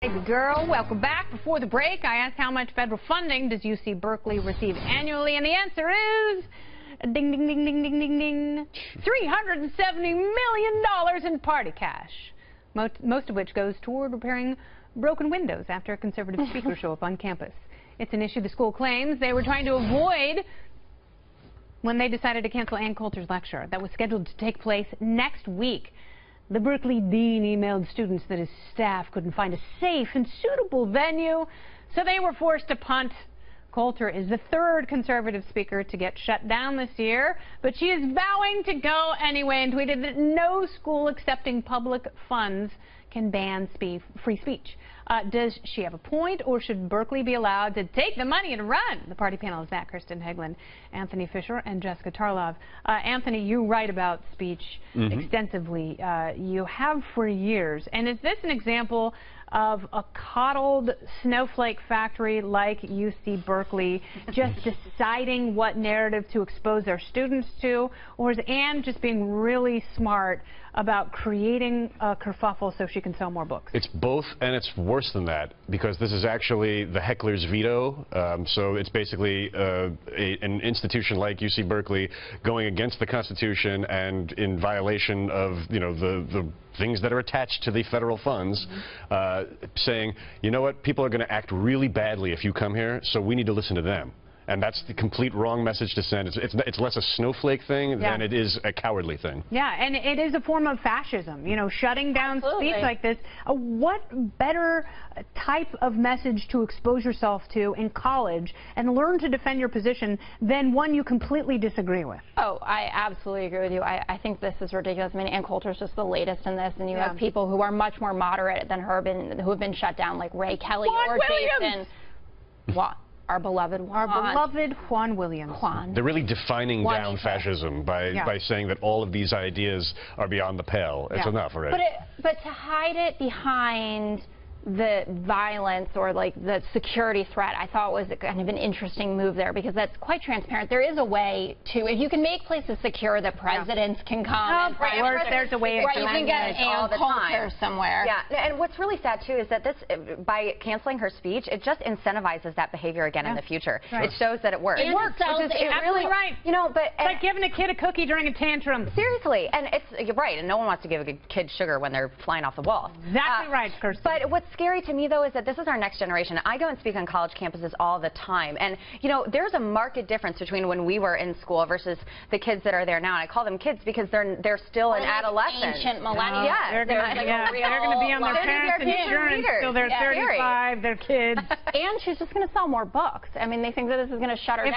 Baby girl, welcome back. Before the break, I asked how much federal funding does UC Berkeley receive annually, and the answer is ding, ding, ding, ding, ding, ding, ding, $370 million in party cash, most of which goes toward repairing broken windows after a conservative speaker show up on campus. It's an issue the school claims they were trying to avoid when they decided to cancel Ann Coulter's lecture that was scheduled to take place next week. The Berkeley dean emailed students that his staff couldn't find a safe and suitable venue, so they were forced to punt. Coulter is the third conservative speaker to get shut down this year, but she is vowing to go anyway and tweeted that no school accepting public funds can ban free speech. Does she have a point, or should Berkeley be allowed to take the money and run? The party panel is that Kirsten Haglund, Anthony Fisher, and Jessica Tarlov. Anthony, you write about speech extensively. You have for years. And is this an example of a coddled snowflake factory like UC Berkeley just deciding what narrative to expose their students to? Or is Ann just being really smart about creating a kerfuffle so she can sell more books? It's both, and it's worse than that, because this is actually the heckler's veto. So it's basically an institution like UC Berkeley going against the Constitution and in violation of, you know, the things that are attached to the federal funds, saying, you know what, people are going to act really badly if you come here, so we need to listen to them. And that's the complete wrong message to send. It's less a snowflake thing than it is a cowardly thing. Yeah, and it is a form of fascism, you know, shutting down speech like this. What better type of message to expose yourself to in college and learn to defend your position than one you completely disagree with? Oh, I absolutely agree with you. I think this is ridiculous. I mean, Ann Coulter is just the latest in this, and you have people who are much more moderate than her who have been shut down, like Ray Kelly or Jason. Our beloved Juan. Our beloved Juan Williams. They're really defining down fascism by saying that all of these ideas are beyond the pale. It's enough already. But to hide it behind the violence or like the security threat, I thought was kind of an interesting move there, because that's quite transparent. There is a way to, if you can make places secure that presidents can come. There's a way of doing it. You can get Ann Coulter somewhere. Yeah, and what's really sad too is that this, by canceling her speech, it just incentivizes that behavior again in the future. It shows that it works. It works. It really right. You know, but it's like giving a kid a cookie during a tantrum. Seriously, and you're right, and no one wants to give a kid sugar when they're flying off the wall. Exactly right, Kirsten. But what's scary to me, though, is that this is our next generation. I go and speak on college campuses all the time, and you know, there's a marked difference between when we were in school versus the kids that are there now. And I call them kids because they're still an adolescent. Ancient millennials. They're going to be on their parents' insurance till they're 35. They're kids. And she's just going to sell more books. I mean, they think that this is going to shut her down.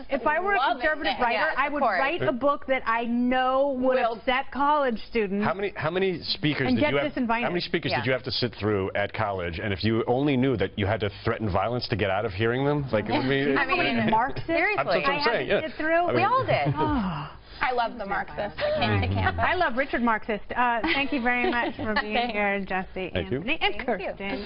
If I were a conservative writer, I would write a book that I know would upset college students. How many speakers did you have? How many speakers did you have to sit through at college? And if you only knew that you had to threaten violence to get out of hearing them, like, I mean, Marxist. Seriously, that's what I'm saying. Get through. We all did. I love the Marxists that came to campus. I love Richard Marxist. Thank you very much for being here, Jesse, Anthony, and Kirsten.